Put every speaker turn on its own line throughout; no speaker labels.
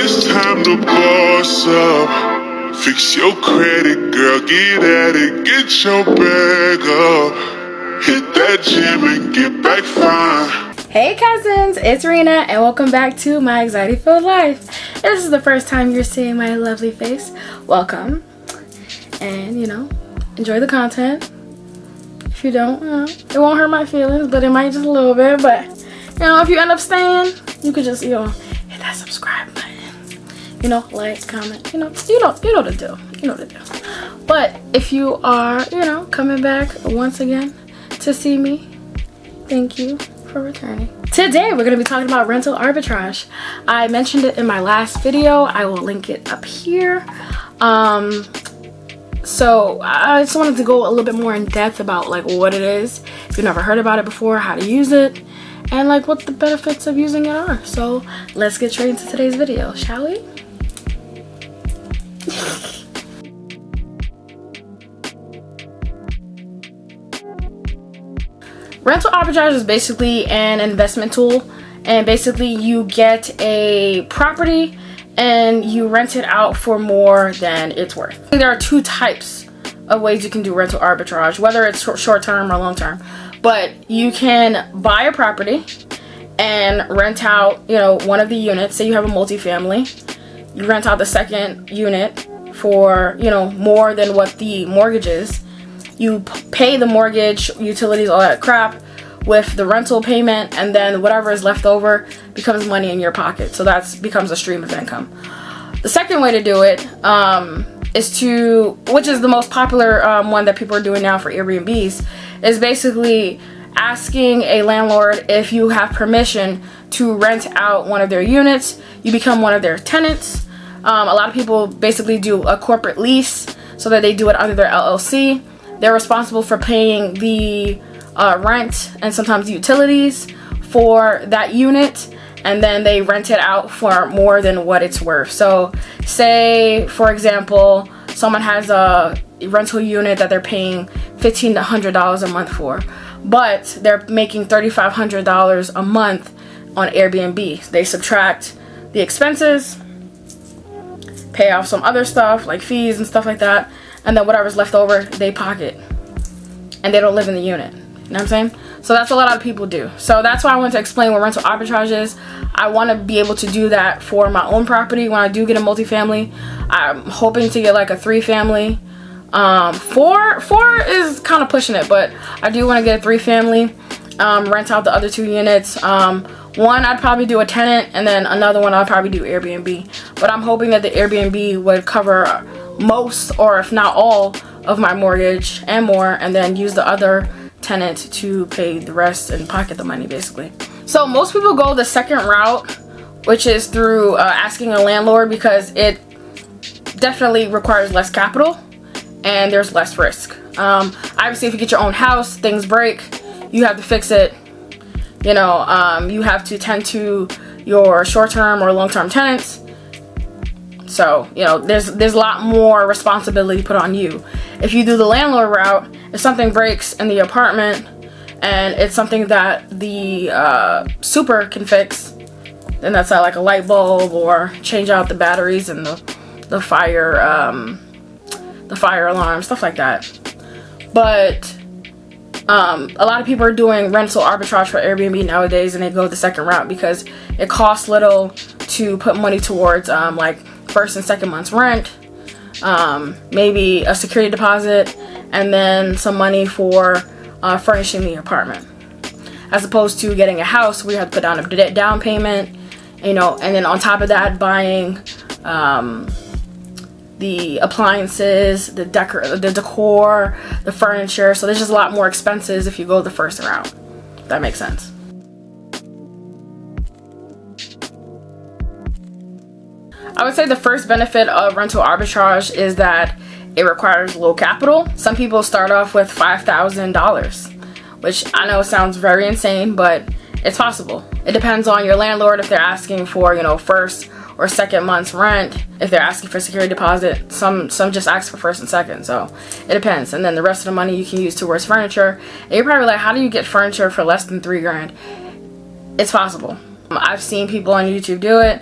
It's time to boss up. Fix your credit, girl, get at it, get your bag up. Hit that gym and get back fine.
Hey cousins, it's Rina and welcome back to my anxiety-filled life. If this is the first time you're seeing my lovely face, welcome. And enjoy the content. If you don't, it won't hurt my feelings, but it might just a little bit. But if you end up staying, you could just hit that subscribe button. Like, comment, you know the deal. You know the deal. But if you are, coming back once again to see me, thank you for returning. Today we're going to be talking about rental arbitrage. I mentioned it in my last video. I will link it up here. So I just wanted to go a little bit more in depth about like what it is, if you've never heard about it before, how to use it, and like what the benefits of using it are. So let's get straight into today's video, shall we? Rental arbitrage is basically an investment tool, and basically you get a property and you rent it out for more than it's worth. There are two types of ways you can do rental arbitrage, whether it's short term or long term. But you can buy a property and rent out, one of the units. Say you have a multifamily, you rent out the second unit for, more than what the mortgage is. You pay the mortgage, utilities, all that crap with the rental payment, and then whatever is left over becomes money in your pocket. So that becomes a stream of income. The second way to do it which is the most popular one that people are doing now for Airbnbs, is basically asking a landlord if you have permission to rent out one of their units. You become one of their tenants. A lot of people basically do a corporate lease so that they do it under their LLC. They're responsible for paying the rent and sometimes the utilities for that unit, and then they rent it out for more than what it's worth. So say, for example, someone has a rental unit that they're paying $1,500 to $100 a month for, but they're making $3,500 a month on Airbnb. They subtract the expenses, pay off some other stuff like fees and stuff like that, and then whatever's left over they pocket, and they don't live in the unit. You know what I'm saying? So that's what a lot of people do. So that's why I wanted to explain what rental arbitrage is. I want to be able to do that for my own property when I do get a multifamily. I'm hoping to get like a 3-family. 4 is kind of pushing it, but I do want to get a 3-family. Rent out the other 2 units. One I'd probably do a tenant, and then another one I'd probably do Airbnb. But I'm hoping that the Airbnb would cover most, or if not all, of my mortgage and more, and then use the other tenant to pay the rest and pocket the money, basically. So most people go the second route, which is through asking a landlord, because it definitely requires less capital and there's less risk. Obviously, if you get your own house, things break, you have to fix it. You have to tend to your short-term or long-term tenants. So, there's a lot more responsibility put on you. If you do the landlord route, if something breaks in the apartment and it's something that the super can fix, then that's like a light bulb, or change out the batteries and the fire alarm, stuff like that. But a lot of people are doing rental arbitrage for Airbnb nowadays, and they go the second route because it costs little to put money towards like first and second month's rent, maybe a security deposit, and then some money for furnishing the apartment, as opposed to getting a house where you have to put down a down payment, and then on top of that buying the appliances, the decor, the furniture. So there's just a lot more expenses if you go the first route. That makes sense. I would say the first benefit of rental arbitrage is that it requires low capital. Some people start off with $5,000, which I know sounds very insane, but it's possible. It depends on your landlord if they're asking for, first or second month's rent. If they're asking for security deposit, some just ask for first and second, so it depends. And then the rest of the money you can use towards furniture. And you're probably like, how do you get furniture for less than $3 grand? It's possible. I've seen people on YouTube do it.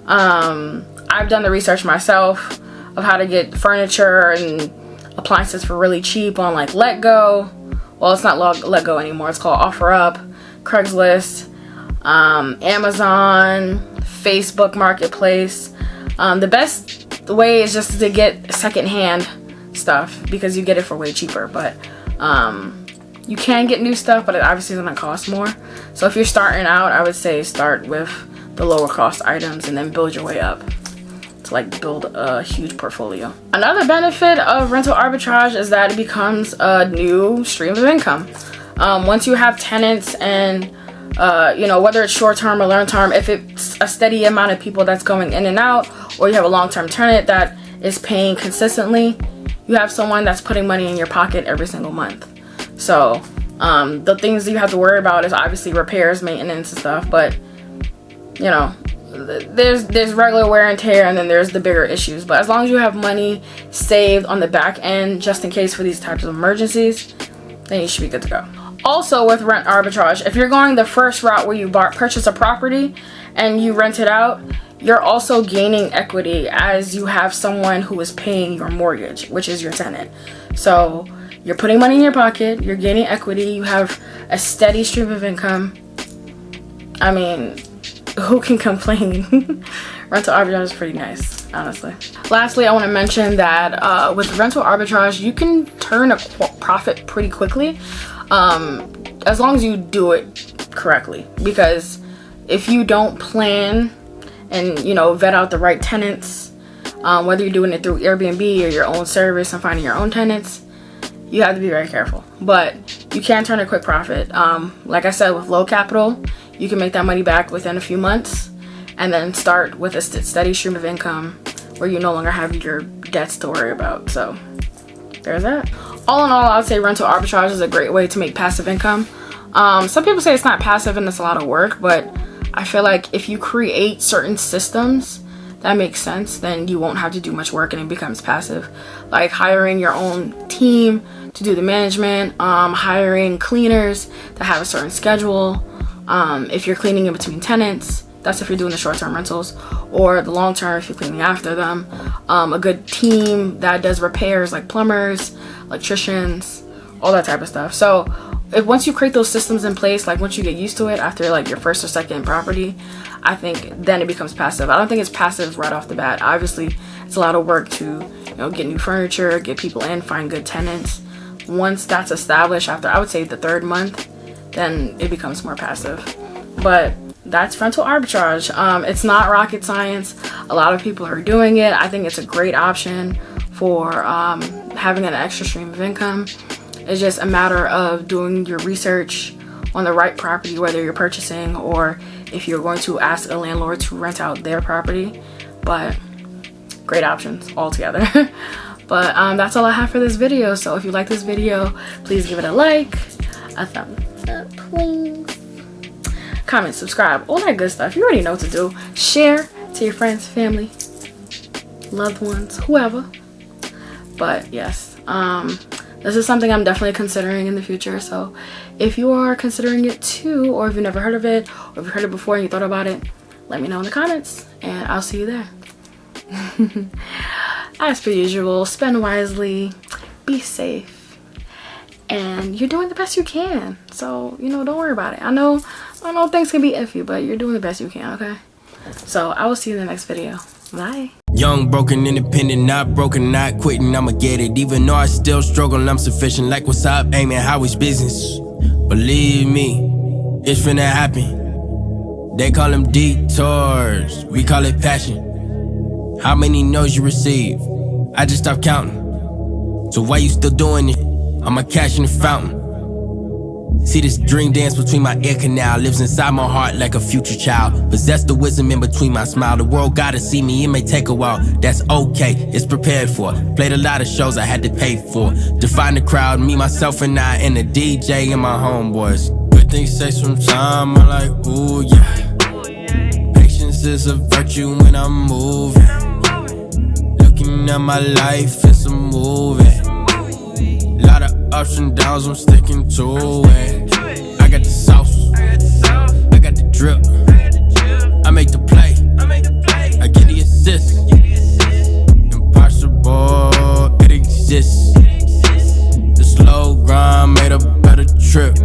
I've done the research myself of how to get furniture and appliances for really cheap on like Letgo. Well, it's not Letgo anymore. It's called OfferUp, Craigslist, Amazon, Facebook Marketplace. The best way is just to get secondhand stuff because you get it for way cheaper. But you can get new stuff, but it obviously is going to cost more. So if you're starting out, I would say start with the lower cost items and then build your way up to like build a huge portfolio. Another benefit of rental arbitrage is that it becomes a new stream of income. Once you have tenants and you know, whether it's short term or long term, if it's a steady amount of people that's going in and out, or you have a long-term tenant that is paying consistently, you have someone that's putting money in your pocket every single month. So the things that you have to worry about is obviously repairs, maintenance and stuff, but you know, there's regular wear and tear, and then there's the bigger issues. But as long as you have money saved on the back end just in case for these types of emergencies, then you should be good to go. Also with rent arbitrage, if you're going the first route where you purchase a property and you rent it out, you're also gaining equity as you have someone who is paying your mortgage, which is your tenant. So you're putting money in your pocket, you're gaining equity, you have a steady stream of income. I mean, who can complain? Rental arbitrage is pretty nice, honestly. Lastly, I want to mention that with rental arbitrage, you can turn a profit pretty quickly, as long as you do it correctly. Because if you don't plan and, you know, vet out the right tenants, whether you're doing it through Airbnb or your own service and finding your own tenants, you have to be very careful. But you can turn a quick profit. Like I said, with low capital, you can make that money back within a few months and then start with a steady stream of income where you no longer have your debts to worry about. So there's that. All in all, I would say rental arbitrage is a great way to make passive income. Some people say it's not passive and it's a lot of work, but I feel like if you create certain systems that make sense, then you won't have to do much work and it becomes passive. Like hiring your own team to do the management, hiring cleaners that have a certain schedule. If you're cleaning in between tenants, that's if you're doing the short-term rentals, or the long-term if you're cleaning after them. A good team that does repairs like plumbers, electricians, all that type of stuff. So if once you create those systems in place, like once you get used to it after like your first or second property, I think then it becomes passive. I don't think it's passive right off the bat. Obviously, it's a lot of work to, you know, get new furniture, get people in, find good tenants. Once that's established after, I would say, the third month, then it becomes more passive. But that's rental arbitrage. It's not rocket science. A lot of people are doing it. I think it's a great option for having an extra stream of income. It's just a matter of doing your research on the right property, whether you're purchasing or if you're going to ask a landlord to rent out their property. But great options altogether. But that's all I have for this video. So if you like this video, please give it a like, a thumbs up, please. Comment, subscribe, all that good stuff. You already know what to do. Share to your friends, family, loved ones, whoever. But yes, this is something I'm definitely considering in the future. So if you are considering it too, or if you've never heard of it, or if you heard it before and you thought about it, let me know in the comments and I'll see you there. As per usual, spend wisely, be safe, and you're doing the best you can. So, you know, don't worry about it. I know things can be iffy, but you're doing the best you can, okay? So I will see you in the next video. Bye.
Young, broken, independent, not broken, not quitting, I'ma get it. Even though I still struggle, I'm sufficient. Like what's up, aiming how it's business. Believe me, it's finna happen. They call them detours, we call it passion. How many no's you receive? I just stopped counting. So why you still doing it? I'ma cash in the fountain. See this dream dance between my ear canal, lives inside my heart like a future child. Possess the wisdom in between my smile. The world gotta see me, it may take a while. That's okay, it's prepared for. Played a lot of shows I had to pay for. Define the crowd, me, myself, and I, and the DJ and my homeboys. Good things take some time, I'm like, ooh yeah. Patience is a virtue when I'm moving. Looking at my life, it's a movie. Lot of ups and downs, I'm sticking to it. I got the sauce, I got the drip, I make the play. assist. Impossible, it exists. The slow grind made a better trip.